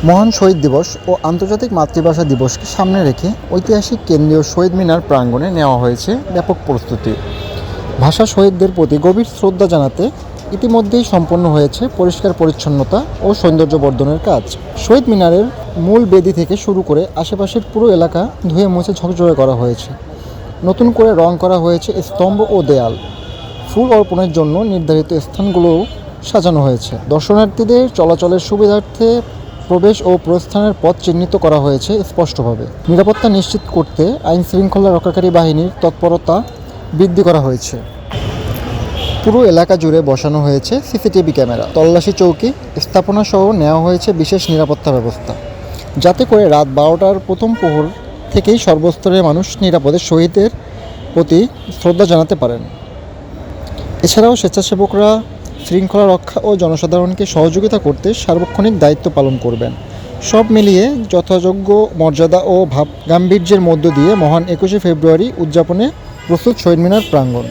মহান শহীদ দিবস ও আন্তর্জাতিক মাতৃভাষা দিবসকে সামনে রেখে ঐতিহাসিক কেন্দ্রীয় শহীদ মিনার প্রাঙ্গণে নেওয়া হয়েছে ব্যাপক প্রস্তুতি। ভাষা শহীদদের প্রতি গভীর শ্রদ্ধা জানাতে ইতিমধ্যেই সম্পন্ন হয়েছে পরিষ্কার পরিচ্ছন্নতা ও সৌন্দর্যবর্ধনের কাজ। শহীদ মিনারের মূল বেদি থেকে শুরু করে আশেপাশের পুরো এলাকা ধুয়ে মুছে ঝকঝকে করা হয়েছে। নতুন করে রং করা হয়েছে স্তম্ভ ও দেয়াল। ফুল অর্পণের জন্য নির্ধারিত স্থানগুলোও সাজানো হয়েছে। দর্শনার্থীদের চলাচলের সুবিধার্থে প্রবেশ ও প্রস্থানের পথ চিহ্নিত করা হয়েছে স্পষ্টভাবে। নিরাপত্তা নিশ্চিত করতে আইন শৃঙ্খলা রক্ষাকারী বাহিনীর তৎপরতা বৃদ্ধি করা হয়েছে। পুরো এলাকা জুড়ে বসানো হয়েছে সিসিটিভি ক্যামেরা, তল্লাশি চৌকি স্থাপনা সহ নেওয়া হয়েছে বিশেষ নিরাপত্তা ব্যবস্থা, যাতে করে রাত 12টার প্রথম প্রহর থেকেই সর্বস্তরের মানুষ নিরাপদে শহীদের প্রতি শ্রদ্ধা জানাতে পারেন। এছাড়াও স্বেচ্ছাসেবকরা শৃঙ্খলা রক্ষা ও জনসাধারণকে সহযোগিতা করতে সার্বক্ষণিক দায়িত্ব পালন করবেন। সব মিলিয়ে যথাযোগ্য মর্যাদা ও গাম্ভীর্যের মধ্য দিয়ে মহান 21শে ফেব্রুয়ারি উদযাপনে প্রস্তুত শহীদ মিনার প্রাঙ্গণ।